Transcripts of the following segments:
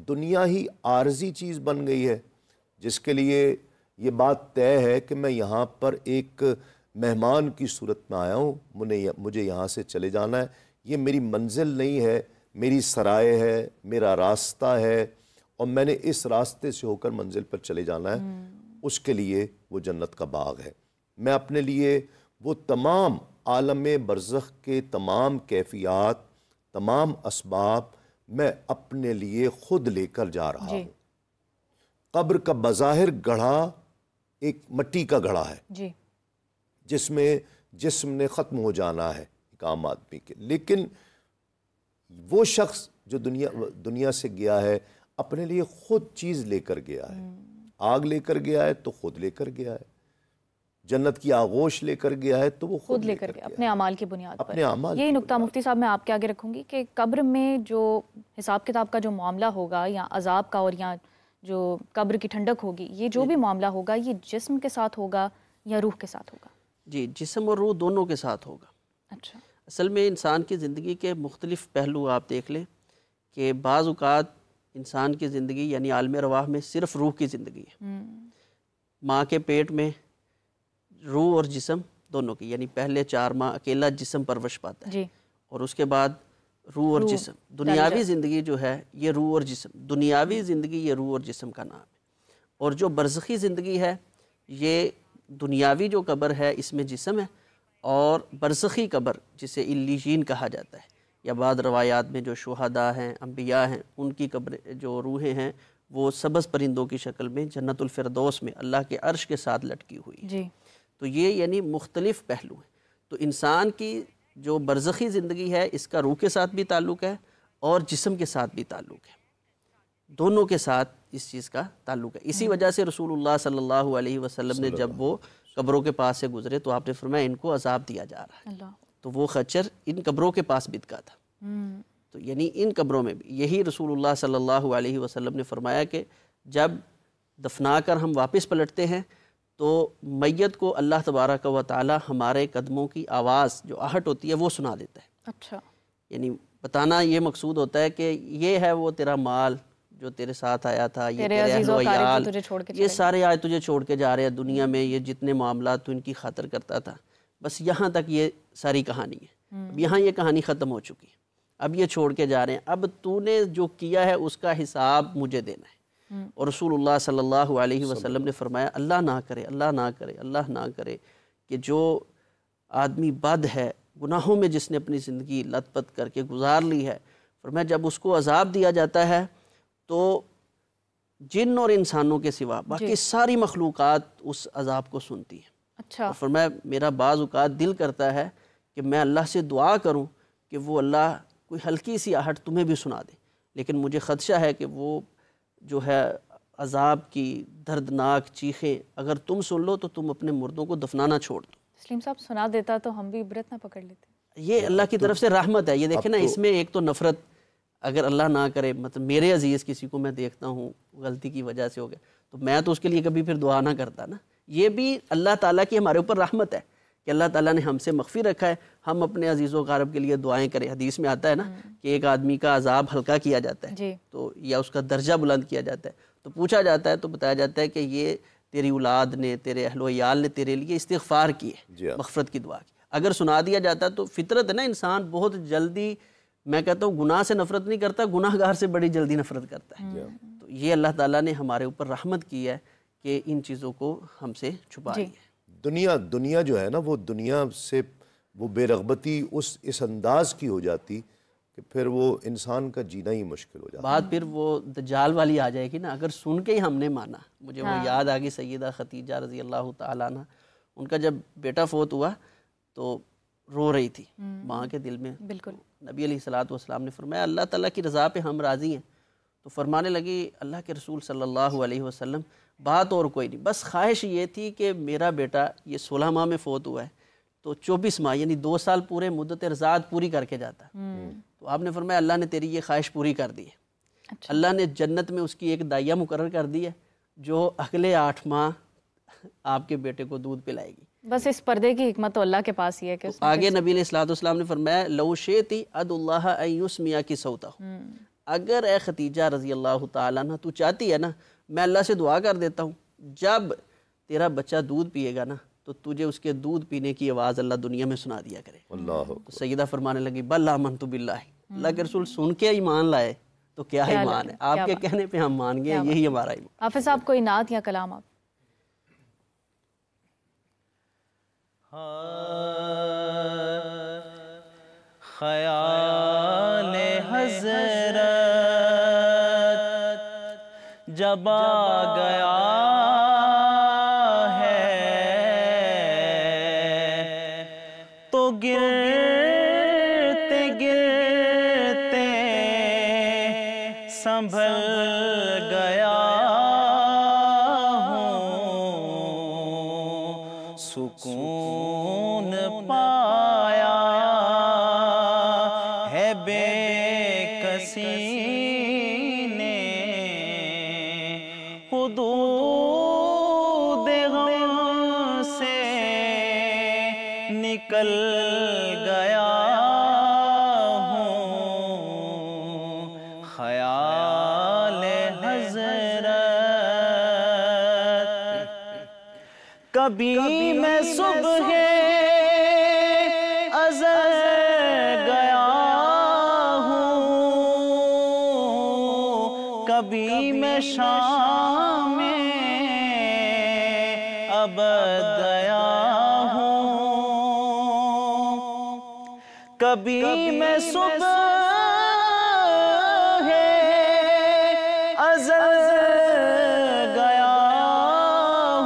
دنیا ہی عارضی چیز بن گئی ہے جس کے لیے یہ بات طے ہے کہ میں یہاں پر ایک مہمان کی صورت میں آیا ہوں، مجھے یہاں سے چلے جانا ہے، یہ میری منزل نہیں ہے، میری سرائے ہے، میرا راستہ ہے، اور میں نے اس راستے سے ہو کر منزل پر چلے جانا ہے۔ اس کے لیے وہ جنت کا باغ ہے۔ میں اپنے لیے وہ تمام عالم برزخ کے تمام کیفیات، تمام اسباب میں اپنے لیے خود لے کر جا رہا ہوں۔ قبر کا بظاہر گڑھا ایک مٹی کا گڑھا ہے جس میں جسم نے ختم ہو جانا ہے ایک عام آدمی کے، لیکن وہ شخص جو دنیا سے گیا ہے اپنے لیے خود چیز لے کر گیا ہے۔ آگ لے کر گیا ہے تو خود لے کر گیا ہے، جنت کی آغوش لے کر گیا ہے تو وہ خود لے کر گیا اپنے اعمال کی بنیاد پر۔ یہی نقطہ مفتی صاحب میں آپ کے آگے رکھوں گی کہ قبر میں جو حساب کتاب کا جو معاملہ ہوگا یا عذاب کا، اور یا جو قبر کی ٹھنڈک ہوگی، یہ جو بھی معاملہ ہوگا یہ جسم کے ساتھ ہوگا یا روح کے ساتھ ہوگا؟ جی، جسم اور روح دونوں کے ساتھ ہوگا۔ اچھا، اصل میں انسان کی زندگی کے مختلف پہلو آپ دیکھ لیں کہ بعض اوقات انسان کی زندگی یعنی عالم ارواح میں صرف روح کی زندگی ہے۔ ماں کے پیٹ میں روح اور جسم دونوں کی، یعنی پہلے 4 ماہ اکیلا جسم پرورش پاتا ہے، اور اس کے بعد روح اور جسم۔ دنیاوی زندگی جو ہے یہ روح اور جسم، دنیاوی زندگی یہ روح اور جسم کا نام ہے۔ اور جو برزخی زندگی ہے یہ دنیاوی جو قبر ہے اس میں جسم ہے، اور برزخی قبر جسے علیین کہا جاتا ہے، یا بعض روایات میں جو شہداء ہیں، انبیاء ہیں، ان کی قبر جو روحیں ہیں وہ سبز پرندوں کی شکل میں جنت الفردوس میں اللہ کے عرش کے ساتھ لٹکی ہوئی ہے۔ تو یہ یعنی مختلف پہلو ہیں۔ تو انسان کی جو برزخی زندگی ہے اس کا روح کے ساتھ بھی تعلق ہے اور جسم کے ساتھ بھی تعلق ہے، دونوں کے ساتھ اس چیز کا تعلق ہے۔ اسی وجہ سے رسول اللہ صلی اللہ علیہ وسلم نے جب وہ قبروں کے پاس سے گزرے تو آپ نے فرمایا ان کو عذاب دیا جا رہا ہے، تو وہ خچر ان قبروں کے پاس بتکا تھا۔ تو یعنی ان قبروں میں بھی یہی رسول اللہ صلی اللہ علیہ وسلم نے فرمایا کہ جب دفنا کر ہم واپس پلٹتے ہیں تو میت کو اللہ تبارک و تعالی ہمارے قدموں کی آواز جو آہٹ ہوتی ہے وہ سنا دیتا ہے۔ اچھا، یعنی بتانا یہ مقصود ہوتا ہے کہ یہ ہے وہ تیرا مال جو تیرے ساتھ آیا تھا، یہ تیرے اہل و عیال، یہ سارے آج تجھے چھوڑ کے جا رہے ہیں دنیا میں، یہ جتنے معاملات تو ان کی خاطر کرتا تھا، بس یہاں تک یہ ساری کہانی ہے۔ اب یہاں یہ کہانی ختم ہو چکی ہے، اب یہ چھوڑ کے جا رہے ہیں، اب تو نے جو کیا ہے اس کا حساب مجھے دینا ہے۔ اور رسول اللہ صلی اللہ علیہ وسلم نے فرمایا اللہ نہ کرے، اللہ نہ کرے، اللہ نہ کرے کہ جو آدمی بد ہے، گناہوں میں جس نے اپنی زندگی لت پت کر کے گزار لی ہے، فرمایا جب اس کو عذاب دیا جاتا ہے تو جن اور انسانوں کے سوا باقی ساری مخلوقات اس عذاب کو سنتی ہے۔ اچھا، فرمایا میرا بعض اوقات دل کرتا ہے کہ میں اللہ سے دعا کروں کہ وہ اللہ کوئی ہلکی سی آہٹ تمہیں بھی سنا دے، لیکن مجھے خدشہ ہے کہ وہ جو ہے عذاب کی دردناک چیخیں اگر تم سن لو تو تم اپنے مردوں کو دفنانا چھوڑ دو۔ تسلیم صاحب سنا دیتا تو ہم بھی عبرت نہ پکڑ لیتے۔ یہ اللہ کی طرف سے رحمت ہے۔ یہ دیکھیں نا، اس میں ایک تو نفرت، اگر اللہ نہ کرے مطلب میرے عزیز کسی کو میں دیکھتا ہوں غلطی کی وجہ سے ہو گیا تو میں تو اس کے لیے کبھی پھر دعا نہ کرتا نا۔ یہ بھی اللہ تعالیٰ کی ہمارے اوپر رحمت ہے کہ اللہ تعالیٰ نے ہم سے مغفر رکھا ہے، ہم اپنے عزیز و اقارب کے لیے دعائیں کریں۔ حدیث میں آتا ہے نا کہ ایک آدمی کا عذاب ہلکا کیا جاتا ہے تو یا اس کا درجہ بلند کیا جاتا ہے، تو پوچھا جاتا ہے تو بتایا جاتا ہے کہ یہ تیری اولاد نے، تیرے اہل و عیال نے تیرے لیے استغفار کی ہے، مغفرت کی دعا کی۔ اگر سنا دیا جاتا تو فطرت ہے نا، انسان بہت جلدی، میں کہتا ہوں گناہ سے نفرت نہیں کرتا، گناہ گار سے بڑی جلدی نفرت کرتا ہے۔ تو یہ اللہ تعالیٰ نے ہمارے اوپر رحمت کی ہے کہ ان چیزوں کو ہم سے چھپائی ہے۔ دنیا جو ہے نا، وہ دنیا سے وہ بے رغبتی اس انداز کی ہو جاتی کہ پھر وہ انسان کا جینا ہی مشکل ہو جاتا۔ بات پھر وہ دجال والی آ جائے گی نا، اگر سن کے ہی ہم نے مانا۔ مجھے وہ یاد آ گئی سیدہ خدیجہ رضی اللہ تعالیٰ عنہ، ان کا جب بیٹا فوت ہوا تو رو رہی تھی، ماں کے دل میں بالکل۔ نبی علیہ الصلوۃ والسلام نے فرمایا اللہ تعالیٰ کی رضا پہ ہم راضی ہیں، تو فرمانے لگی اللہ کے رسول صلی اللہ علیہ وسلم بات اور کوئی نہیں، بس خواہش یہ تھی کہ میرا بیٹا یہ 16 ماہ میں فوت ہوا ہے تو 24 ماہ یعنی 2 سال پورے مدت رضاعت پوری کر کے جاتا۔ تو آپ نے فرمایا اللہ نے تیری یہ خواہش پوری کر دی ہے، اللہ نے جنت میں اس کی ایک دائیا مقرر کر دی ہے جو اگلے 8 ماہ آپ کے بیٹے کو دودھ پلائے گی۔ بس اس پردے کی حکمت تو اللہ کے پاس ہی ہے کہ آگے نبی علیہ الصلوۃ والسلام نے فرمایا لو شئتی ادعو اللہ ان یسمعک صوتہ، اگر اے ختیجہ رضی اللہ تعالیٰ عنہ تو چاہتی ہے نا، میں اللہ سے دعا کر دیتا ہوں جب تیرا بچہ دودھ پیے گا نا تو تجھے اس کے دودھ پینے کی آواز اللہ دنیا میں سنا دیا کرے. اللہ تو سیدہ فرمانے لگی بل آمنت باللہ، اللہ کے رسول سن کے ایمان لائے تو کیا ایمان ہے، آپ کے کہنے پہ ہم مان گئے، یہی ہمارا ایمان. حافظ صاحب کوئی نعت یا کلام آپ؟ خیال حضرت جب آ گیا ہے تو گرتے گرتے سنبھل گیا ہوں، سکون پایا ہے بے کسی نے، حدود غم سے نکل گیا ہوں، خیال حضرت. کبھی میں صبح ازل گیا ہوں، کبھی میں شام ابد گیا ہوں، کبھی میں صبح ازل گیا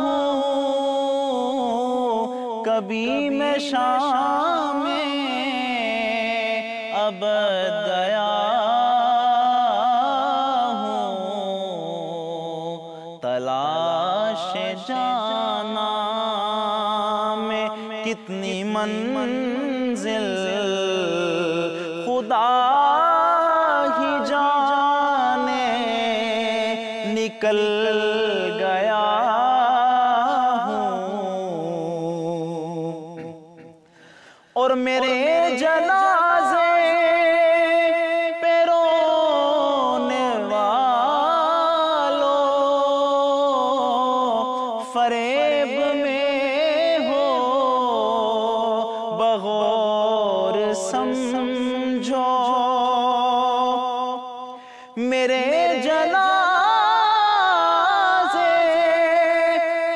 ہوں، کبھی میں شام ابد گیا ہوں، تلاش جانا میں کتنی منزل خدا ہی جانے نکل گیا ہوں، اور میرے جنازے پہ رونے والوں فریب میں ہو بغور سمجھو، میرے جنازے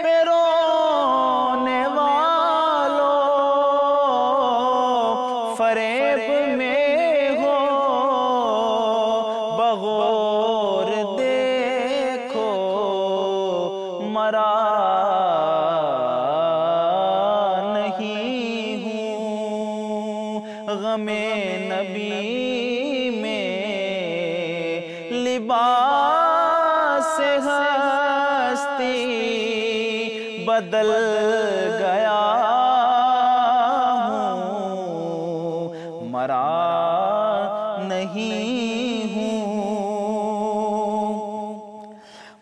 پہ رونے والوں فریب میں ہو بغور دیکھو، مرا نہیں ہوں، غم نبی میں لباس ہستی بدل گیا ہوں، مرا نہیں ہوں،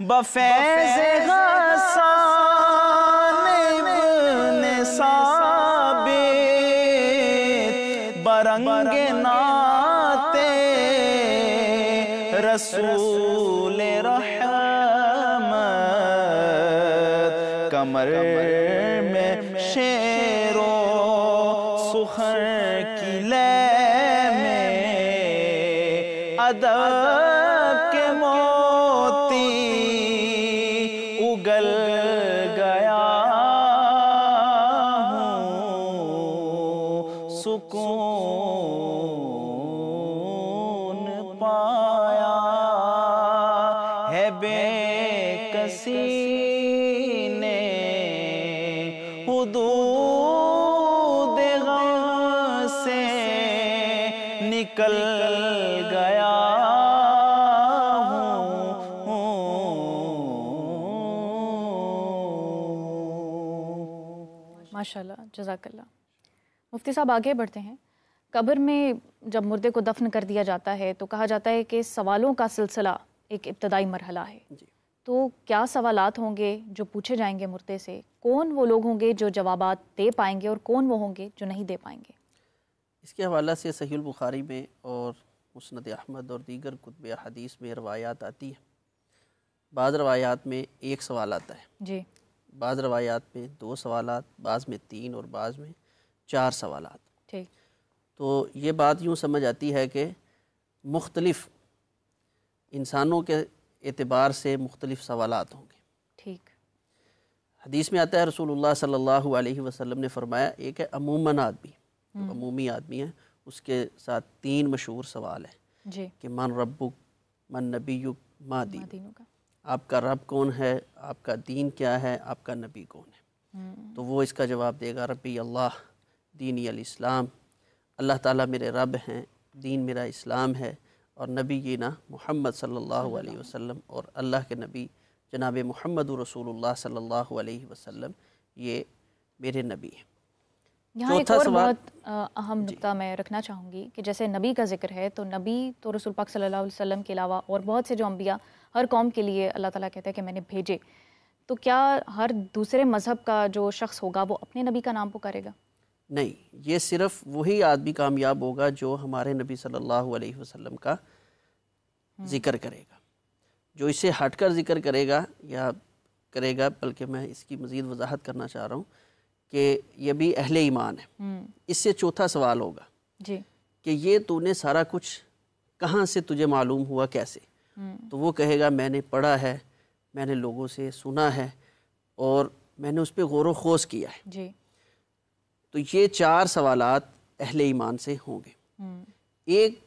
بفیض غسان ابن ثابت برنگ نعت رسول رحمت، کمر میں شیر و سخن کی لے میں ادب کے موتی اگل گیا ہوں، سکون پایا ہے بے کسی نے، حدود غم سے نکل گیا ہوں. ماشاءاللہ، جزاک اللہ. مفتی صاحب آگے بڑھتے ہیں. قبر میں جب مردے کو دفن کر دیا جاتا ہے تو کہا جاتا ہے کہ سوالوں کا سلسلہ ایک ابتدائی مرحلہ ہے. تو کیا سوالات ہوں گے جو پوچھے جائیں گے مردے سے؟ کون وہ لوگ ہوں گے جو جوابات دے پائیں گے اور کون وہ ہوں گے جو نہیں دے پائیں گے؟ اس کے حوالہ سے صحیح البخاری میں اور مسند احمد اور دیگر کتب حدیث میں روایات آتی ہیں۔ بعض روایات میں ایک سوال آتا ہے، جی، بعض روایات میں 2 سوالات، بعض میں 3 اور بعض میں 4 سوالات۔ ٹھیک، تو یہ بات یوں سمجھ آتی ہے کہ مختلف انسانوں کے اعتبار سے مختلف سوالات ہوں گے۔ ٹھیک، حدیث میں آتا ہے رسول اللہ صلی اللہ علیہ وسلم نے فرمایا، ایک ہے عموماً آدمی، جو عمومی آدمی ہے، اس کے ساتھ 3 مشہور سوال ہیں جی، کہ من ربک، من نبیک، ما دین، دینوں کا، آپ کا رب کون ہے، آپ کا دین کیا ہے، آپ کا نبی کون ہے۔ تو وہ اس کا جواب دے گا، ربی اللہ دینی الاسلام، اللہ تعالیٰ میرے رب ہیں، دین میرا اسلام ہے، اور نبینا محمد صلی اللہ علیہ وسلم، اور اللہ کے نبی جناب محمد رسول اللہ صلی اللہ علیہ وسلم یہ میرے نبی ہیں۔ یہاں ایک چوتھا اور سوال، بہت اہم نقطہ میں رکھنا چاہوں گی کہ جیسے نبی کا ذکر ہے تو نبی تو رسول پاک صلی اللہ علیہ وسلم کے علاوہ اور بہت سے جو انبیاء ہر قوم کے لیے اللہ تعالیٰ کہتا ہے کہ میں نے بھیجے، تو کیا ہر دوسرے مذہب کا جو شخص ہوگا وہ اپنے نبی کا نام پکارے گا؟ نہیں، یہ صرف وہی آدمی کامیاب ہوگا جو ہمارے نبی صلی اللہ علیہ وسلم کا ذکر کرے گا۔ جو اسے ہٹ کر ذکر کرے گا یا کرے گا، بلکہ میں اس کی مزید وضاحت کرنا چاہ رہا ہوں کہ یہ بھی اہل ایمان ہے۔ اس سے چوتھا سوال ہوگا جی، کہ یہ تو نے سارا کچھ کہاں سے تجھے معلوم ہوا، کیسے؟ تو وہ کہے گا میں نے پڑھا ہے، میں نے لوگوں سے سنا ہے، اور میں نے اس پہ غور و خوض کیا ہے۔ جی، تو یہ 4 سوالات اہل ایمان سے ہوں گے۔ ایک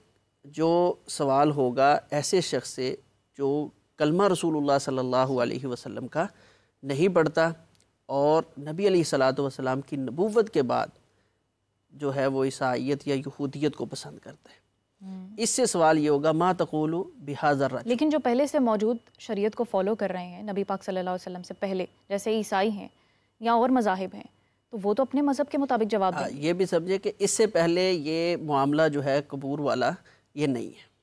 جو سوال ہوگا ایسے شخص سے جو کلمہ رسول اللہ صلی اللہ علیہ وسلم کا نہیں پڑھتا اور نبی علیہ الصلاۃ والسلام کی نبوت کے بعد جو ہے وہ عیسائیت یا یہودیت کو پسند کرتا ہے۔ اس سے سوال یہ ہوگا ما تقول بہذا الرجل، لیکن جو پہلے سے موجود شریعت کو فالو کر رہے ہیں نبی پاک صلی اللہ علیہ وسلم سے پہلے، جیسے عیسائی ہیں یا اور مذاہب ہیں، تو وہ تو اپنے مذہب کے مطابق جواب دیں۔ یہ بھی سمجھے کہ اس سے پہلے یہ معاملہ جو ہے قبور والا یہ نہیں ہے،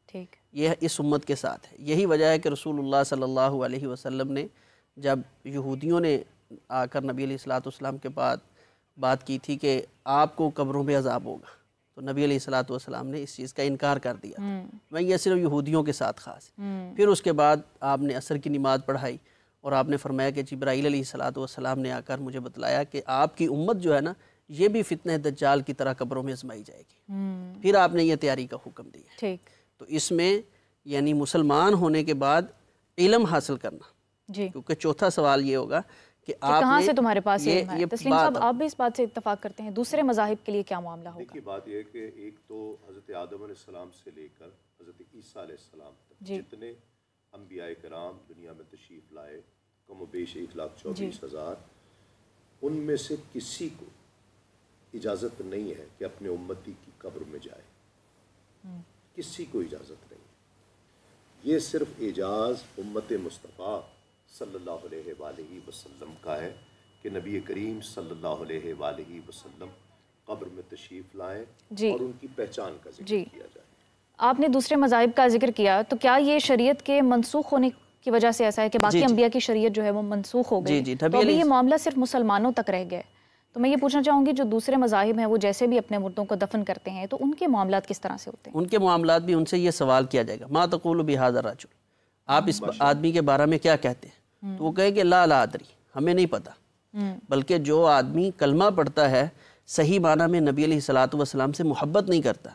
ٹھیک، یہ اس امت کے ساتھ ہے۔ یہی وجہ ہے کہ رسول اللہ صلی اللہ علیہ وسلم نے جب یہودیوں نے آ کر نبی علیہ الصلاۃ والسلام کے بعد بات کی تھی کہ آپ کو قبروں میں عذاب ہوگا، تو نبی علیہ الصلاۃ والسلام نے اس چیز کا انکار کر دیا میں یہ صرف یہودیوں کے ساتھ خاص ہے۔ پھر اس کے بعد آپ نے عصر کی نماز پڑھائی اور آپ نے فرمایا کہ جبرائیل علیہ الصلاۃ والسلام نے آ کر مجھے بتلایا کہ آپ کی امت جو ہے نا یہ بھی فتنہ دجال کی طرح قبروں میں آزمائی جائے گی۔ پھر آپ نے یہ تیاری کا حکم دیا۔ ٹھیک، تو اس میں یعنی مسلمان ہونے کے بعد علم حاصل کرنا، جی، کیونکہ چوتھا سوال یہ ہوگا کہ آپ کہاں نے سے تمہارے پاس علم ہے؟ یہ تسلیم صاحب آپ بھی اس بات سے اتفاق کرتے ہیں؟ دوسرے مذاہب کے لیے کیا معاملہ ہوگا؟ دیکھیے بات یہ ہے کہ ایک تو حضرت آدم علیہ السلام سے لے کر حضرت عیسیٰ علیہ السلام تک جتنے انبیاء کرام دنیا میں تشریف لائے کم و بیش 1,24,000، ان میں سے کسی کو اجازت نہیں ہے کہ اپنے امتی کی قبر میں جائے، کسی کو اجازت نہیں ہے۔ یہ صرف اعجاز امت مصطفیٰ صلی اللہ علیہ وآلہ وسلم کا ہے کہ نبی کریم صلی اللہ علیہ وآلہ وسلم قبر میں تشریف لائیں اور ان کی پہچان کا ذکر کیا جائے۔ آپ نے دوسرے مذاہب کا ذکر کیا، تو کیا یہ شریعت کے منسوخ ہونے کی وجہ سے ایسا ہے کہ باقی انبیاء کی شریعت جو ہے وہ منسوخ ہو گئی، تو ابھی یہ معاملہ صرف مسلمانوں تک رہ گیا ہے؟ تو میں یہ پوچھنا چاہوں گی جو دوسرے مذاہب ہیں وہ جیسے بھی اپنے مردوں کو دفن کرتے ہیں تو ان کے معاملات کس طرح سے ہوتے ہیں؟ ان کے معاملات بھی ان سے یہ سوال کیا جائے گا، ما تقول بہذا الرجل، آپ اس آدمی کے بارے میں کیا کہتے ہیں؟ تو وہ کہے کہ لا ادری، ہمیں نہیں پتا۔ بلکہ جو آدمی کلمہ پڑھتا ہے صحیح معنی میں نبی علیہ الصلاۃ والسلام سے محبت نہیں کرتا،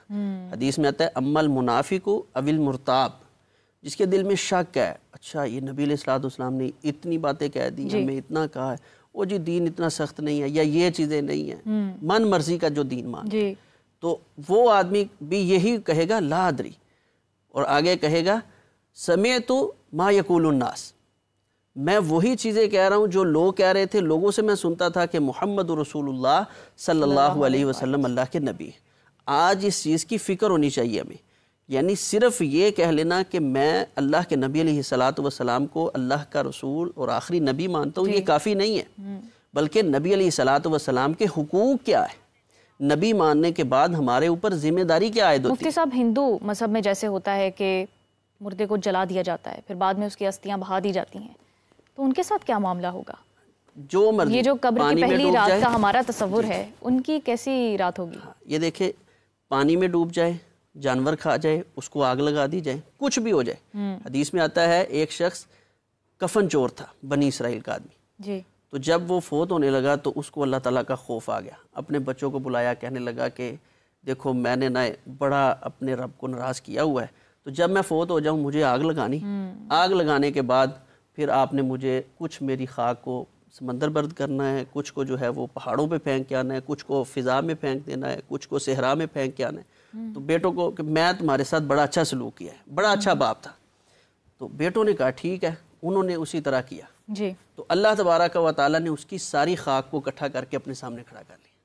حدیث میں آتا ہے اما المنافق او المرتاب، جس کے دل میں شک ہے، اچھا یہ نبی علیہ الصلاۃ والسلام نے اتنی باتیں کہہ دی، ہمیں اتنا کہا ہے، وہ جی دین اتنا سخت نہیں ہے یا یہ چیزیں نہیں ہیں، من مرضی کا جو دین مان، تو وہ آدمی بھی یہی کہے گا لا ادری، اور آگے کہے گا سمعت ما یقول الناس، میں وہی چیزیں کہہ رہا ہوں جو لوگ کہہ رہے تھے، لوگوں سے میں سنتا تھا کہ محمد رسول اللہ صلی اللہ علیہ وسلم اللہ کے نبی ہیں۔ آج اس چیز کی فکر ہونی چاہیے ہمیں، یعنی صرف یہ کہہ لینا کہ میں اللہ کے نبی علیہ الصلاۃ والسلام کو اللہ کا رسول اور آخری نبی مانتا ہوں، یہ کافی نہیں ہے، بلکہ نبی علیہ الصلاۃ والسلام کے حقوق کیا ہے، نبی ماننے کے بعد ہمارے اوپر ذمہ داری کیا عائد ہوتی ہے۔ مفتی صاحب، ہندو مذہب میں جیسے ہوتا ہے کہ مردے کو جلا دیا جاتا ہے، پھر بعد میں اس کی استھیاں بہا دی جاتی ہیں، تو ان کے ساتھ کیا معاملہ ہوگا؟ جو مرضی، یہ جو قبر کی پہلی رات کا ہمارا تصور ہے، ان کی کیسی رات ہوگی؟ یہ دیکھیں، پانی میں ڈوب جائے، جانور کھا جائے, اس کو آگ لگا دی جائے, کچھ بھی ہو جائے. حدیث میں آتا ہے ایک شخص کفن چور تھا, بنی اسرائیل کا آدمی. جی. تو جب وہ فوت ہونے لگا تو اس کو اللہ تعالیٰ کا خوف آ گیا, اپنے بچوں کو بلایا, کہنے لگا کہ دیکھو میں نے نہ بڑا اپنے رب کو ناراض کیا ہوا ہے, تو جب میں فوت ہو جاؤں مجھے آگ لگانی, آگ لگانے کے بعد پھر آپ نے مجھے کچھ میری خاک کو سمندر برد کرنا ہے, کچھ کو جو ہے وہ پہاڑوں پہ پھینک کے آنا ہے, کچھ کو فضا میں پھینک دینا ہے, کچھ کو صحرا میں پھینک کے آنا ہے. تو بیٹوں کو کہ میں تمہارے ساتھ بڑا اچھا سلوک کیا ہے, بڑا اچھا باپ تھا. تو بیٹوں نے کہا ٹھیک ہے, انہوں نے اسی طرح کیا. جی. تو اللہ تبارک و تعالیٰ نے اس کی ساری خاک کو اکٹھا کر کے اپنے سامنے کھڑا کر لیا.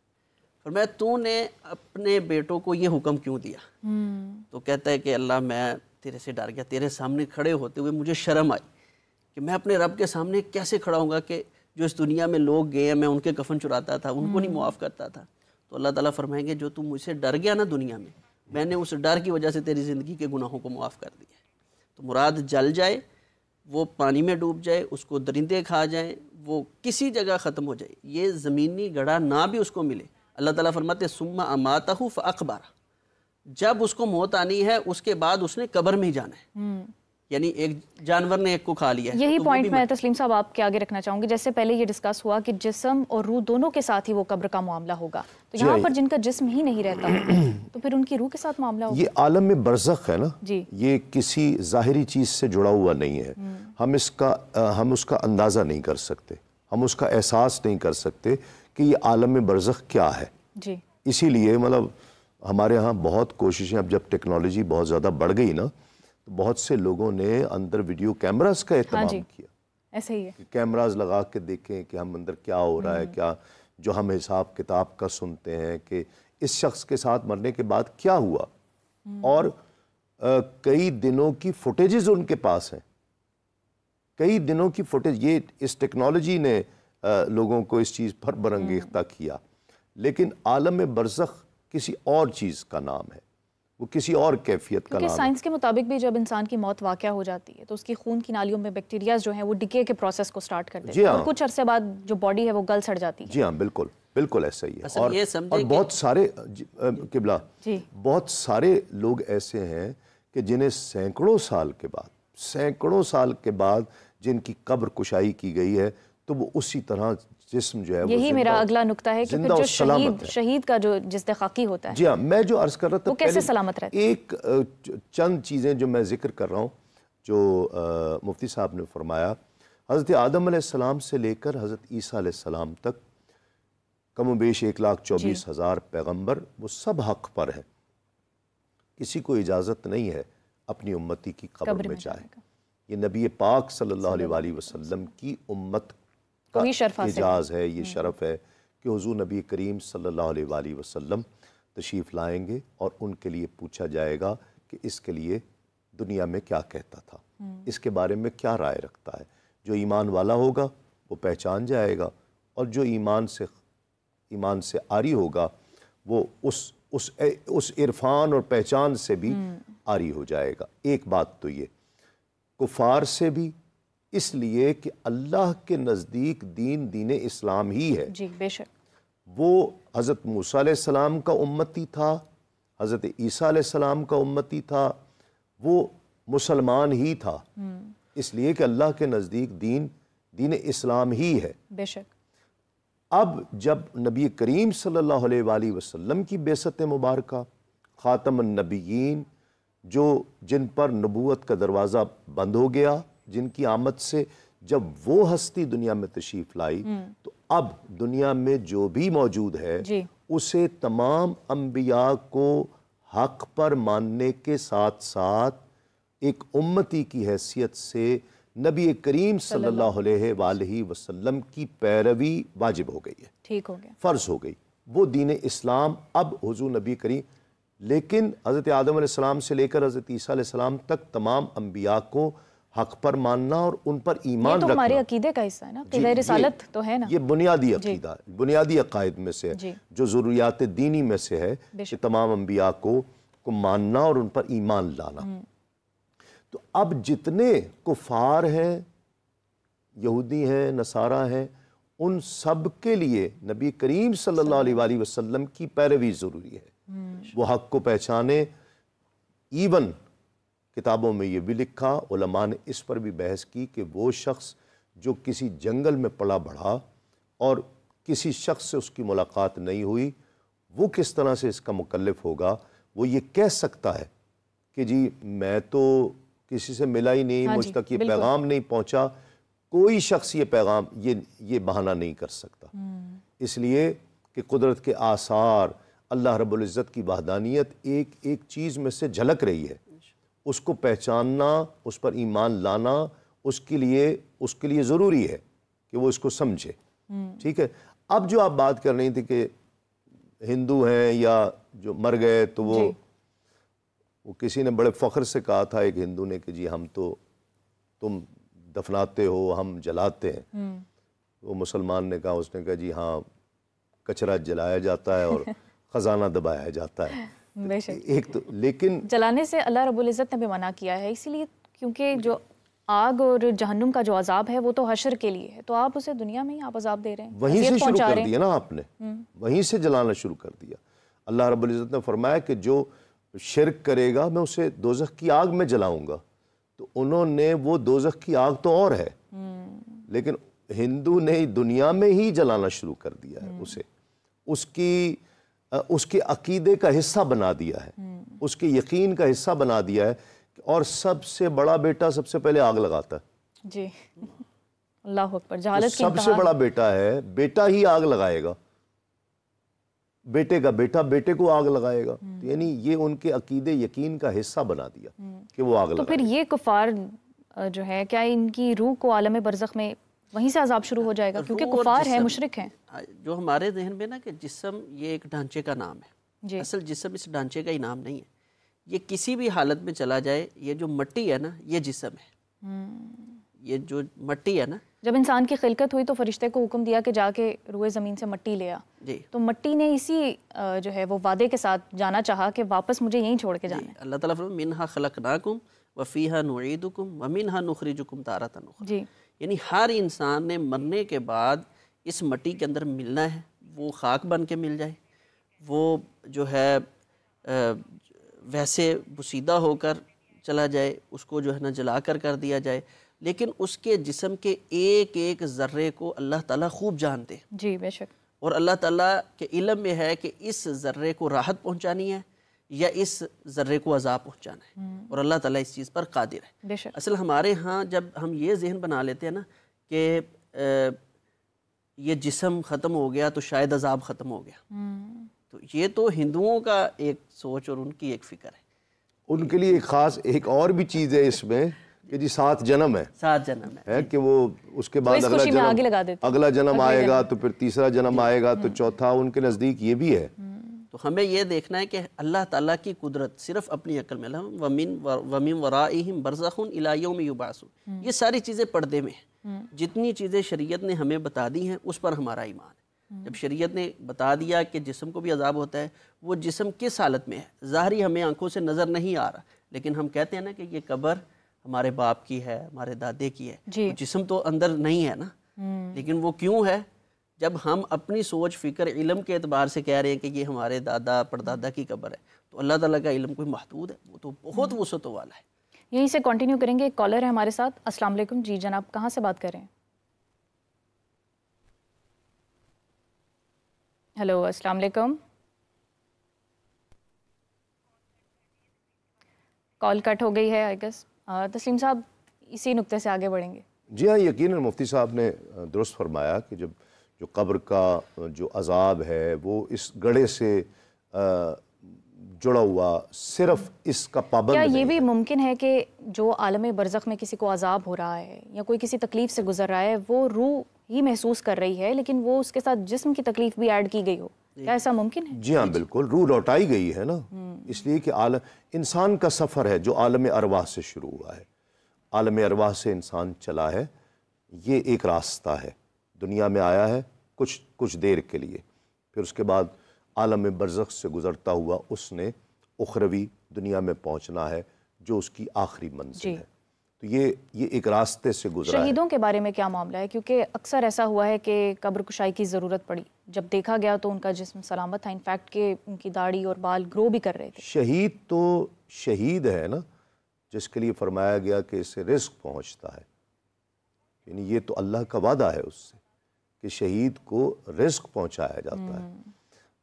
فرمایا تو نے اپنے بیٹوں کو یہ حکم کیوں دیا؟ تو کہتا ہے کہ اللہ میں تیرے سے ڈر گیا, تیرے سامنے کھڑے ہوتے ہوئے مجھے شرم آئی کہ میں اپنے رب کے سامنے کیسے کھڑا ہوں گا کہ جو اس دنیا میں لوگ گئے ہیں میں ان کے کفن چراتا تھا, ان کو نہیں معاف کرتا تھا. تو اللہ تعالیٰ فرمائیں گے جو تم مجھ سے ڈر گیا نا دنیا میں نے اس ڈر کی وجہ سے تیری زندگی کے گناہوں کو معاف کر دیا. تو مراد جل جائے, وہ پانی میں ڈوب جائے, اس کو درندے کھا جائیں, وہ کسی جگہ ختم ہو جائے, یہ زمینی گڑھا نہ بھی اس کو ملے. اللہ تعالیٰ فرماتے ثم اماتہ فاقبرہ, جب اس کو موت آنی ہے اس کے بعد اس نے قبر میں ہی جانا ہے. یعنی ایک جانور نے ایک کو کھا لیا ہے. یہی پوائنٹ میں تسلیم صاحب آپ کے آگے رکھنا چاہوں گی. جیسے پہلے یہ ڈسکس ہوا کہ جسم اور روح دونوں کے ساتھ ہی وہ قبر کا معاملہ ہوگا, تو یہاں پر جن کا جسم ہی نہیں رہتا تو پھر ان کی روح کے ساتھ معاملہ ہوگا. یہ عالم میں برزخ ہے نا, جی. یہ کسی ظاہری چیز سے جڑا ہوا نہیں ہے. ہم اس کا اندازہ نہیں کر سکتے, ہم اس کا احساس نہیں کر سکتے کہ یہ عالم برزخ کیا ہے. جی. اسی لیے مطلب ہمارے ہاں بہت کوششیں, اب جب ٹیکنالوجی بہت زیادہ بڑھ گئی نا, تو بہت سے لوگوں نے اندر ویڈیو کیمراز کا اہتمام کیا. ایسے ہی ہے کہ کیمراز لگا کے دیکھیں کہ ہم اندر کیا ہو رہا ہے, کیا جو ہم حساب کتاب کا سنتے ہیں کہ اس شخص کے ساتھ مرنے کے بعد کیا ہوا. اور کئی دنوں کی فوٹیجز ان کے پاس ہیں, کئی دنوں کی فوٹیج. یہ اس ٹیکنالوجی نے لوگوں کو اس چیز پر برانگیختہ کیا. لیکن عالم برزخ کسی اور چیز کا نام ہے, وہ کسی اور کیفیت کا نام ہے. کیونکہ سائنس کے مطابق بھی جب انسان کی موت واقع ہو جاتی ہے تو اس کی خون کی نالیوں میں بیکٹیریاز جو ہیں وہ ڈکے کے پروسیس کو سٹارٹ کر دیتے ہیں, اور کچھ عرصے بعد جو باڈی ہے وہ گل سڑ جاتی ہے. جی ہاں, بالکل بالکل ایسا ہی ہے. اور بہت سارے قبلہ بہت سارے لوگ ایسے ہیں کہ جنہیں سینکڑوں سال کے بعد جن کی قبر کشائی کی گئی ہے, تو وہ اسی طرح جسم جو ہے یہی میرا اگلا نقطہ ہے کہ پھر جو شہید کا جو جسم خاکی ہوتا ہے, جی ہاں, میں جو عرض کر رہا تھا وہ کیسے سلامت رہتا ہے. ایک چند چیزیں جو میں ذکر کر رہا ہوں جو مفتی صاحب نے فرمایا, حضرت آدم علیہ السلام سے لے کر حضرت عیسیٰ علیہ السلام تک کم و بیش 1,24,000 پیغمبر, وہ سب حق پر ہیں. کسی کو اجازت نہیں ہے اپنی امتی کی قبر میں جائے. یہ نبی پاک صلی اللہ علیہ وآلہ وسلم کی امت کا اعزاز ہے, یہ شرف ہے کہ حضور نبی کریم صلی اللہ علیہ وآلہ وسلم تشریف لائیں گے اور ان کے لیے پوچھا جائے گا کہ اس کے لیے دنیا میں کیا کہتا تھا, اس کے بارے میں کیا رائے رکھتا ہے. جو ایمان والا ہوگا وہ پہچان جائے گا, اور جو ایمان سے عاری ہوگا وہ اس عرفان اور پہچان سے بھی عاری ہو جائے گا. ایک بات تو یہ کفار سے بھی, اس لیے کہ اللہ کے نزدیک دین اسلام ہی ہے. جی بے شک. وہ حضرت موسیٰ علیہ السلام کا امتی تھا, حضرت عیسیٰ علیہ السلام کا امتی تھا, وہ مسلمان ہی تھا, اس لیے کہ اللہ کے نزدیک دین اسلام ہی ہے. بے شک. اب جب نبی کریم صلی اللہ علیہ وآلہ وسلم کی بعثت مبارکہ, خاتم النبیین, جن پر نبوت کا دروازہ بند ہو گیا, جن کی آمد سے جب وہ ہستی دنیا میں تشریف لائی, تو اب دنیا میں جو بھی موجود ہے اسے تمام انبیاء کو حق پر ماننے کے ساتھ ساتھ ایک امتی کی حیثیت سے نبی کریم صلی اللہ علیہ وآلہ وسلم کی پیروی واجب ہو گئی ہے. ٹھیک ہو گیا, فرض ہو گئی. وہ دین اسلام اب حضور نبی کریم, لیکن حضرت آدم علیہ السلام سے لے کر حضرت عیسیٰ علیہ السلام تک تمام انبیاء کو حق پر ماننا اور ان پر ایمان رکھنا, یہ تو ہمارے عقیدے کا حصہ ہے نا, عقیدہ رسالت تو ہے نا, یہ بنیادی عقیدہ, بنیادی عقائد میں سے ہے, جو ضروریات دینی میں سے ہے کہ تمام انبیاء کو ماننا اور ان پر ایمان لانا. تو اب جتنے کفار ہیں, یہودی ہیں, نصارہ ہیں, ان سب کے لیے نبی کریم صلی اللہ علیہ وآلہ وسلم کی پیروی ضروری ہے. وہ حق کو پہچانے, ایون کتابوں میں یہ بھی لکھا، علماء نے اس پر بھی بحث کی کہ وہ شخص جو کسی جنگل میں پلا بڑھا اور کسی شخص سے اس کی ملاقات نہیں ہوئی، وہ کس طرح سے اس کا مکلف ہوگا؟ وہ یہ کہہ سکتا ہے کہ جی میں تو کسی سے ملا ہی نہیں، مجھ تک یہ پیغام نہیں پہنچا. کوئی شخص یہ پیغام یہ بہانہ نہیں کر سکتا، اس لیے کہ قدرت کے آثار، اللہ رب العزت کی وحدانیت ایک ایک چیز میں سے جھلک رہی ہے. اس کو پہچاننا، اس پر ایمان لانا اس کے لیے ضروری ہے کہ وہ اس کو سمجھے. ٹھیک ہے. اب جو آپ بات کر رہی تھی کہ ہندو ہیں یا جو مر گئے تو وہ کسی نے بڑے فخر سے کہا تھا، ایک ہندو نے، کہ جی ہم تو، تم دفناتے ہو ہم جلاتے ہیں. وہ مسلمان نے کہا، اس نے کہا جی ہاں کچرا جلایا جاتا ہے اور خزانہ دبایا جاتا ہے. ایک تو لیکن جلانے سے اللہ رب العزت نے بھی منع کیا ہے، اسی لیے کیونکہ جو آگ اور جہنم کا جو عذاب ہے وہ تو حشر کے لیے ہے، تو آپ اسے دنیا میں ہی آپ عذاب دے رہے ہیں، وہیں سے شروع کر دیا نا آپ نے، وہیں سے جلانا شروع کر دیا. اللہ رب العزت نے فرمایا کہ جو شرک کرے گا میں اسے دوزخ کی آگ میں جلاؤں گا. تو انہوں نے وہ دوزخ کی آگ تو اور ہے، لیکن ہندو نے دنیا میں ہی جلانا شروع کر دیا ہے اسے، اس کے عقیدے کا حصہ بنا دیا ہے، اس کے یقین کا حصہ بنا دیا ہے. اور سب سے بڑا بیٹا سب سے پہلے آگ لگاتا ہے. جی اللہ اکبر. جہالت کی سب سے بڑا بیٹا ہے، بیٹا ہی آگ لگائے گا، بیٹے کا بیٹا بیٹے کو آگ لگائے گا. یعنی یہ ان کے عقیدے یقین کا حصہ بنا دیا کہ وہ آگ لگائے. تو پھر یہ کفار جو ہے، کیا ان کی روح کو عالم برزخ میں وہیں سے عذاب شروع ہو جائے گا؟ کیونکہ کفار ہیں، مشرک ہیں. جو ہمارے ذہن میں نا کہ جسم یہ ایک ڈھانچے کا نام ہے، اصل جسم اس ڈھانچے کا ہی نام نہیں ہے. یہ کسی بھی حالت میں چلا جائے، یہ جو مٹی ہے نا یہ جسم ہے. یہ جو مٹی ہے نا، جب انسان کی خلقت ہوئی تو فرشتے کو حکم دیا کہ جا کے روئے زمین سے مٹی لے آ. تو مٹی نے اسی جو ہے وہ وعدے کے ساتھ جانا چاہا کہ واپس مجھے یہیں چھوڑ کے جانا ہے. اللہ تعالیٰ فرماتا ہے منہا خلقناکم وفیہا نعیدکم ومنہا نخرجکم تارۃ اخری. یعنی ہر انسان نے مرنے کے بعد اس مٹی کے اندر ملنا ہے، وہ خاک بن کے مل جائے، وہ جو ہے ویسے بسیدہ ہو کر چلا جائے، اس کو جو ہے نا جلا کر دیا جائے، لیکن اس کے جسم کے ایک ایک ذرے کو اللہ تعالیٰ خوب جانتے ہیں. جی بے شک. اور اللہ تعالیٰ کے علم میں ہے کہ اس ذرے کو راحت پہنچانی ہے یا اس ذرے کو عذاب پہنچانا ہے، اور اللہ تعالیٰ اس چیز پر قادر ہے. بے شک. اصل ہمارے ہاں جب ہم یہ ذہن بنا لیتے ہیں نا کہ یہ جسم ختم ہو گیا تو شاید عذاب ختم ہو گیا، تو یہ تو ہندوؤں کا ایک سوچ اور ان کی ایک فکر ہے. ان کے لیے ایک خاص ایک اور بھی چیز ہے اس میں کہ جی 7 جنم ہے، 7 جنم ہے کہ وہ اس کے بعد اگلا جنم آئے گا تو پھر تیسرا جنم آئے گا تو چوتھا. ان کے نزدیک یہ بھی ہے. تو ہمیں یہ دیکھنا ہے کہ اللہ تعالیٰ کی قدرت صرف اپنی عقل میں وَمِن وَرَائِهِمْ بَرْزَخٌ إِلَىٰ يَوْمِ يُبْعَثُونَ. یہ ساری چیزیں پردے میں ہیں. جتنی چیزیں شریعت نے ہمیں بتا دی ہیں اس پر ہمارا ایمان ہے. جب شریعت نے بتا دیا کہ جسم کو بھی عذاب ہوتا ہے، وہ جسم کس حالت میں ہے ظاہری ہمیں آنکھوں سے نظر نہیں آ رہا، لیکن ہم کہتے ہیں نا کہ یہ قبر ہمارے باپ کی ہے، ہمارے دادے کی ہے. جسم تو اندر نہیں ہے نا، لیکن وہ کیوں ہے؟ جب ہم اپنی سوچ فکر علم کے اعتبار سے کہہ رہے ہیں کہ یہ ہمارے دادا پردادا کی قبر ہے، تو اللہ تعالیٰ کا علم کوئی محدود ہے؟ وہ تو بہت وسعت والا ہے. یہیں سے کنٹینیو کریں گے. ایک کالر ہے ہمارے ساتھ. السلام علیکم. جی جناب، کہاں سے بات کر رہے ہیں؟ ہیلو، السلام علیکم. کال کٹ ہو گئی ہے آئی گیس. تسلیم صاحب اسی نقطے سے آگے بڑھیں گے. جی ہاں، یقیناً مفتی صاحب نے درست فرمایا کہ جو قبر کا جو عذاب ہے وہ اس گڑھے سے جڑا ہوا صرف اس کا پابند نہیں ہے. کیا یہ بھی ممکن ہے کہ جو عالم برزخ میں کسی کو عذاب ہو رہا ہے یا کوئی کسی تکلیف سے گزر رہا ہے، وہ روح ہی محسوس کر رہی ہے لیکن وہ اس کے ساتھ جسم کی تکلیف بھی ایڈ کی گئی ہو؟ کیا ایسا ممکن ہے؟ جی ہاں بالکل. روح لوٹائی گئی ہے نا، اس لیے کہ انسان کا سفر ہے جو عالم ارواح سے شروع ہوا ہے. عالم ارواح سے انسان چلا ہے. یہ ایک راستہ ہے. دنیا میں آیا ہے کچھ دیر کے لیے، پھر اس کے بعد عالم برزخ سے گزرتا ہوا اس نے اخروی دنیا میں پہنچنا ہے جو اس کی آخری منزل ہے. تو یہ ایک راستے سے گزرا ہے۔ شہیدوں کے بارے میں کیا معاملہ ہے؟ کیونکہ اکثر ایسا ہوا ہے کہ قبر کشائی کی ضرورت پڑی، جب دیکھا گیا تو ان کا جسم سلامت تھا، انفیکٹ کہ ان کی داڑھی اور بال گرو بھی کر رہے تھے۔ شہید تو شہید ہے نا، جس کے لیے فرمایا گیا کہ اسے رزق پہنچتا ہے، یعنی یہ تو اللہ کا وعدہ ہے اس سے کہ شہید کو رزق پہنچایا جاتا ہے،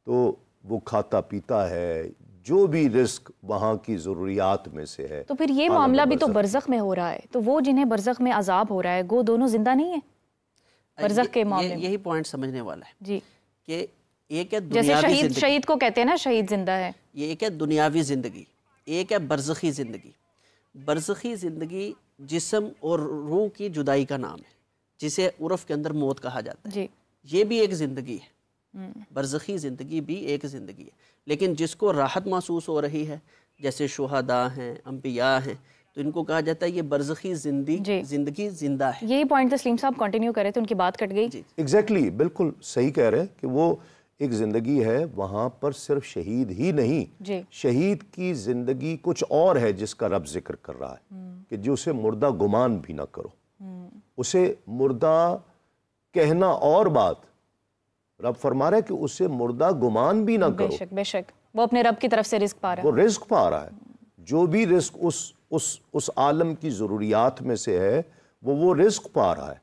تو وہ کھاتا پیتا ہے، جو بھی رزق وہاں کی ضروریات میں سے ہے۔ تو پھر یہ معاملہ بھی تو برزخ میں ہو رہا ہے، تو وہ جنہیں برزخ میں عذاب ہو رہا ہے گو دونوں زندہ نہیں ہیں برزخ کے معاملے میں؟ یہی پوائنٹ سمجھنے والا ہے جی، کہ ایک ہے جیسے دنیاوی زندگی، شہید کو کہتے ہیں نا شہید زندہ ہے، یہ ایک ہے دنیاوی زندگی، ایک ہے برزخی زندگی۔ برزخی زندگی جسم اور روح کی جدائی کا نام ہے، جسے عرف کے اندر موت کہا جاتا ہے۔ جی، یہ بھی ایک زندگی ہے، برزخی زندگی بھی ایک زندگی ہے، لیکن جس کو راحت محسوس ہو رہی ہے، جیسے شہداء ہیں، انبیاء ہیں، تو ان کو کہا جاتا ہے یہ برزخی زندگی زندہ ہے۔ یہی پوائنٹ تسلیم صاحب کنٹینیو کرے تھے، ان کی بات کٹ گئی۔ ایگزیکٹلی، بالکل صحیح کہہ رہے ہیں کہ وہ ایک زندگی ہے، وہاں پر صرف شہید ہی نہیں، جی، شہید کی زندگی کچھ اور ہے جس کا رب ذکر کر رہا ہے کہ جو اسے مردہ گمان بھی نہ کرو، اسے مردہ کہنا اور بات، رب فرما رہا ہے کہ اسے مردہ گمان بھی نہ بے کرو، شک بے شک، وہ اپنے رب کی طرف سے رزق پا رہا وہ رزق پا رہا ہے، جو بھی رزق اس عالم کی ضروریات میں سے ہے وہ رزق پا رہا ہے،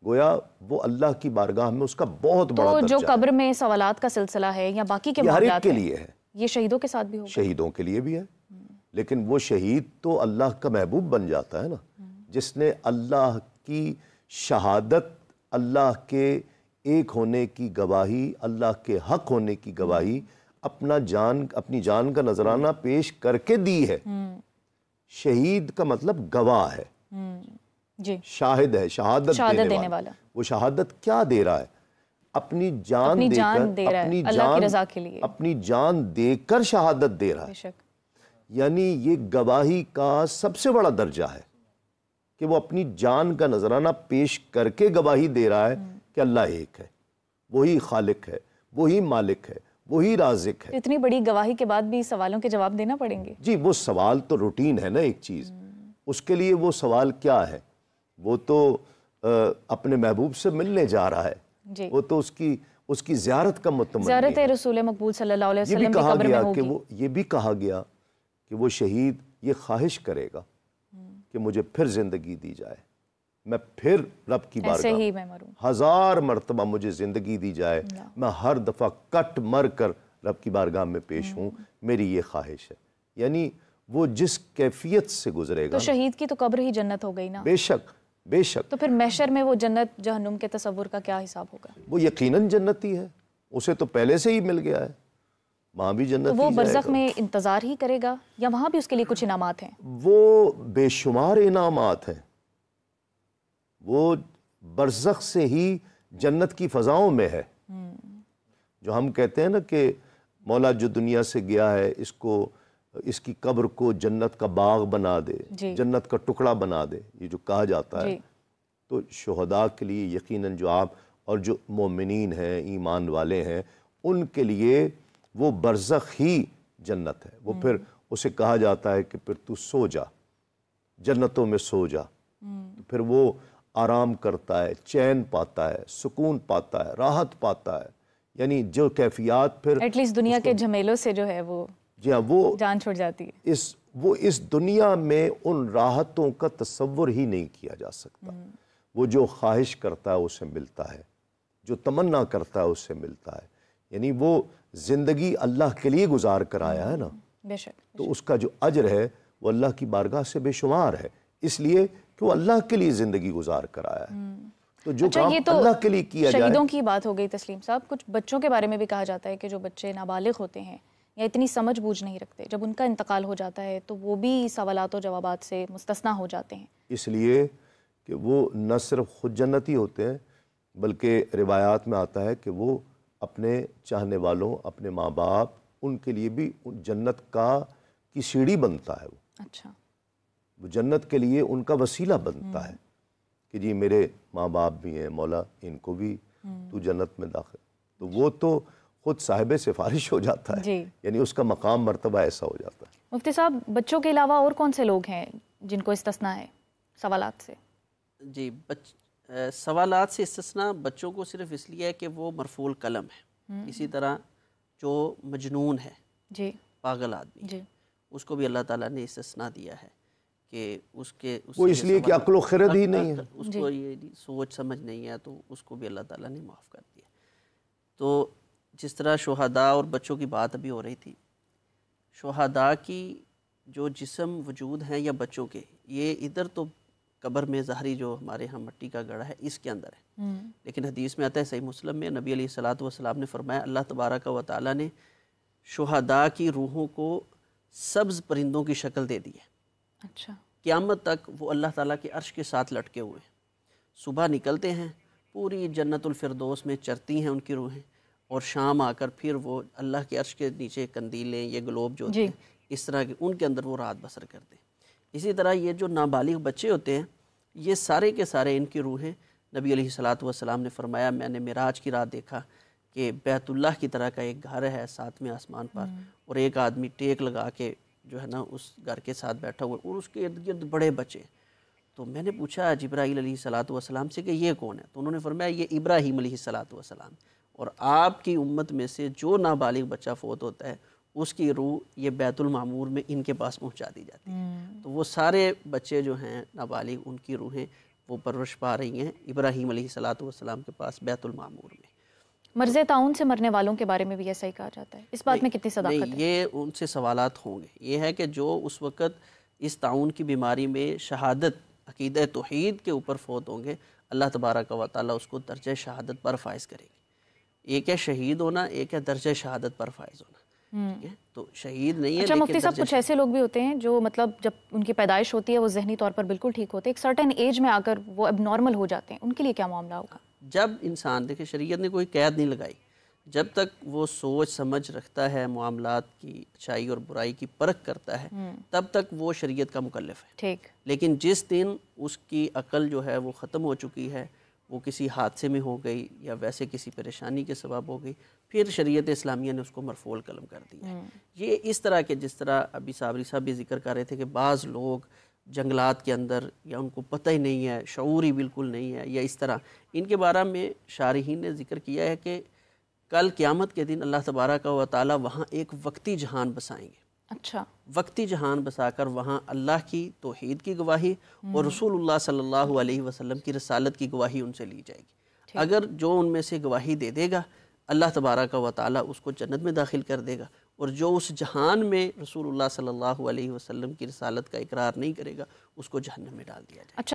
گویا وہ اللہ کی بارگاہ میں اس کا بہت بڑا تو درجہ جو ہے۔ قبر میں سوالات کا سلسلہ ہے یا باقی کے یہ ہر ایک معاملات کے ہیں، لیے ہے، یہ شہیدوں کے ساتھ بھی ہوگا؟ شہیدوں کے لیے بھی ہے، لیکن وہ شہید تو اللہ کا محبوب بن جاتا ہے نا، جس نے اللہ کی شہادت، اللہ کے ایک ہونے کی گواہی، اللہ کے حق ہونے کی گواہی اپنی جان کا نذرانہ پیش کر کے دی ہے۔ شہید کا مطلب گواہ ہے، جی، شاہد ہے، شہادت دینے والا۔ وہ شہادت کیا دے رہا ہے؟ اپنی جان دے کر، اللہ کی رضا کے لیے اپنی جان دے کر شہادت دے رہا بے ہے، شک۔ یعنی یہ گواہی کا سب سے بڑا درجہ ہے کہ وہ اپنی جان کا نذرانہ پیش کر کے گواہی دے رہا ہے کہ اللہ ایک ہے، وہی خالق ہے، وہی مالک ہے، وہی رازق ہے۔ اتنی بڑی گواہی کے بعد بھی سوالوں کے جواب دینا پڑیں گے؟ جی، وہ سوال تو روٹین ہے نا ایک چیز، اس کے لیے وہ سوال کیا ہے؟ وہ تو اپنے محبوب سے ملنے جا رہا ہے، جی، وہ تو اس کی زیارت کا متمنی زیارت ہے۔ رسول مقبول صلی اللہ علیہ یہ بھی وسلم کی کہا قبر میں گیا ہوگی۔ کہ یہ بھی کہا گیا کہ وہ شہید یہ خواہش کرے گا کہ مجھے پھر زندگی دی جائے، میں پھر رب کی ایسے ہی بارگاہ میں مروں، 1000 مرتبہ مجھے زندگی دی جائے، میں ہر دفعہ کٹ مر کر رب کی بارگاہ میں پیش ہوں، میری یہ خواہش ہے۔ یعنی وہ جس کیفیت سے گزرے گا تو شہید کی تو قبر ہی جنت ہو گئی نا؟ بے شک بے شک، تو پھر محشر میں وہ جنت جہنم کے تصور کا کیا حساب ہوگا؟ وہ یقیناً جنتی ہے، اسے تو پہلے سے ہی مل گیا ہے، وہاں بھی جنت تو ہی وہ جائے برزخ گا۔ میں انتظار ہی کرے گا یا وہاں بھی اس کے لیے کچھ انعامات ہیں؟ وہ بے شمار انعامات ہیں، وہ برزخ سے ہی جنت کی فضاؤں میں ہے۔ جو ہم کہتے ہیں نا کہ مولا جو دنیا سے گیا ہے اس کی قبر کو جنت کا باغ بنا دے، جی، جنت کا ٹکڑا بنا دے، یہ جو کہا جاتا ہے، جی، تو شہداء کے لیے یقیناً جو آپ اور جو مومنین ہیں، ایمان والے ہیں، ان کے لیے وہ برزخ ہی جنت ہے۔ وہ پھر اسے کہا جاتا ہے کہ پھر تو سو جا، جنتوں میں سو جا، تو پھر وہ آرام کرتا ہے، چین پاتا ہے، سکون پاتا ہے، راحت پاتا ہے، یعنی جو کیفیات پھر ایٹ لیسٹ دنیا کے جھمیلوں سے جو ہے وہ جی ہاں، وہ جان چھوڑ جاتی ہے۔ وہ اس دنیا میں ان راحتوں کا تصور ہی نہیں کیا جا سکتا۔ وہ جو خواہش کرتا ہے اسے ملتا ہے، جو تمنا کرتا ہے اسے ملتا ہے، یعنی وہ زندگی اللہ کے لیے گزار کر آیا ہے نا، بے شک، تو اس کا جو اجر ہے وہ اللہ کی بارگاہ سے بے شمار ہے، اس لیے کہ وہ اللہ کے لیے زندگی گزار کر آیا ہے۔ تو جو کام یہ تو اللہ کے لیے کیا جائے، شہیدوں کی بات ہو گئی تسلیم صاحب، کچھ بچوں کے بارے میں بھی کہا جاتا ہے کہ جو بچے نابالغ ہوتے ہیں یا اتنی سمجھ بوجھ نہیں رکھتے، جب ان کا انتقال ہو جاتا ہے تو وہ بھی سوالات و جوابات سے مستثنیٰ ہو جاتے ہیں، اس لیے کہ وہ نہ صرف خود جنتی ہوتے ہیں بلکہ روایات میں آتا ہے کہ وہ اپنے چاہنے والوں، اپنے ماں باپ، ان کے لیے بھی جنت کی سیڑھی بنتا ہے، اچھا، وہ جنت کے لیے ان کا وسیلہ بنتا ہے کہ جی میرے ماں باپ بھی ہیں، مولا ان کو بھی تو جنت میں داخل، تو وہ تو خود صاحب سفارش ہو جاتا ہے، جی، یعنی اس کا مقام مرتبہ ایسا ہو جاتا ہے۔ مفتی صاحب بچوں کے علاوہ اور کون سے لوگ ہیں جن کو استثناء ہے سوالات سے؟ جی، سوالات سے استثناء بچوں کو صرف اس لیے ہے کہ وہ مرفوع قلم ہے. اسی طرح جو مجنون ہے، جی پاگل آدمی، جی اس کو بھی اللہ تعالیٰ نے استثناء دیا ہے کہ وہ اس لیے کہ عقل و خرد ہی نہیں ہے، اس کو یہ سوچ سمجھ نہیں ہے، تو اس کو بھی اللہ تعالیٰ نے معاف کر دیا. تو جس طرح شہداء اور بچوں کی بات ابھی ہو رہی تھی، شہداء کی جو جسم وجود ہیں یا بچوں کے، یہ ادھر تو قبر میں ظاہری جو ہمارے ہاں مٹی کا گڑھا ہے اس کے اندر ہے، لیکن حدیث میں آتا ہے صحیح مسلم میں نبی علیہ الصلوۃ والسلام نے فرمایا اللہ تبارک و تعالیٰ نے شہداء کی روحوں کو سبز پرندوں کی شکل دے دی ہے. اچھا. قیامت تک وہ اللہ تعالیٰ کے عرش کے ساتھ لٹکے ہوئے ہیں. صبح نکلتے ہیں، پوری جنت الفردوس میں چرتی ہیں ان کی روحیں، اور شام آ کر پھر وہ اللہ کے عرش کے نیچے قندیلیں، یہ گلوب جو ہوتے ہیں اس طرح کے، ان کے اندر وہ رات بسر کرتے ہیں. اسی طرح یہ جو نابالغ بچے ہوتے ہیں، یہ سارے کے سارے ان کی روحیں، نبی علیہ الصلوۃ والسلام نے فرمایا میں نے معراج کی رات دیکھا کہ بیت اللہ کی طرح کا ایک گھر ہے 7ویں آسمان پر، اور ایک آدمی ٹیک لگا کے جو ہے نا اس گھر کے ساتھ بیٹھا ہوا، اور اس کے ارد گرد بڑے بچے. تو میں نے پوچھا جبرائیل علیہ الصلوۃ والسلام سے کہ یہ کون ہے؟ تو انہوں نے فرمایا یہ ابراہیم علیہ الصلوۃ والسلام. اور آپ کی امت میں سے جو نابالغ بچہ فوت ہوتا ہے اس کی روح یہ بیت المعمور میں ان کے پاس پہنچا دی جاتی ہے. تو وہ سارے بچے جو ہیں نابالغ، ان کی روحیں وہ پرورش پا رہی ہیں ابراہیم علیہ الصلوۃ والسلام کے پاس بیت المعمور میں. مرض طاعون سے مرنے والوں کے بارے میں بھی ایسا ہی کہا جاتا ہے، اس بات میں کتنی صداقت ہے؟ نہیں، یہ ان سے سوالات ہوں گے. یہ ہے کہ جو اس وقت اس طاعون کی بیماری میں شہادت عقیدہ توحید کے اوپر فوت ہوں گے، اللہ تبارک و تعالیٰ اس کو درجہ شہادت پر فائز کرے گی. ایک ہے شہید ہونا، ایک ہے درجہ شہادت پر فائز ہونا. ٹھیک ہے، تو شہید نہیں ہے. اچھا مفتی صاحب، کچھ ایسے لوگ بھی ہوتے ہیں جو مطلب جب ان کی پیدائش ہوتی ہے وہ ذہنی طور پر بالکل ٹھیک ہوتے ہیں، ایک سرٹن ایج میں آ کر وہ اب نارمل ہو جاتے ہیں، ان کے لیے کیا معاملہ ہوگا؟ جب انسان، دیکھیں شریعت نے کوئی قید نہیں لگائی، جب تک وہ سوچ سمجھ رکھتا ہے، معاملات کی اچھائی اور برائی کی پرکھ کرتا ہے، تب تک وہ شریعت کا مکلف ہے. ٹھیک. لیکن جس دن اس کی عقل جو ہے وہ ختم ہو چکی ہے، وہ کسی حادثے میں ہو گئی یا ویسے کسی پریشانی کے سبب ہو گئی، پھر شریعت اسلامیہ نے اس کو مرفوع القلم کر دیا. یہ اس طرح کے، جس طرح ابھی صابری صاحب بھی ذکر کر رہے تھے کہ بعض لوگ جنگلات کے اندر، یا ان کو پتہ ہی نہیں ہے، شعور ہی بالکل نہیں ہے، یا اس طرح، ان کے بارے میں شارحین نے ذکر کیا ہے کہ کل قیامت کے دن اللہ تبارک و تعالیٰ وہاں ایک وقتی جہان بسائیں گے. اچھا. وقتی جہان بسا کر وہاں اللہ کی توحید کی گواہی اور رسول اللہ صلی اللہ علیہ وسلم کی رسالت کی گواہی ان سے لی جائے گی. اگر جو ان میں سے گواہی دے دے گا، اللہ تبارک و تعالیٰ اس کو جنت میں داخل کر دے گا، اور جو اس جہان میں رسول اللہ صلی اللہ علیہ وسلم کی رسالت کا اقرار نہیں کرے گا اس کو جہنم میں ڈال دیا جائے گا.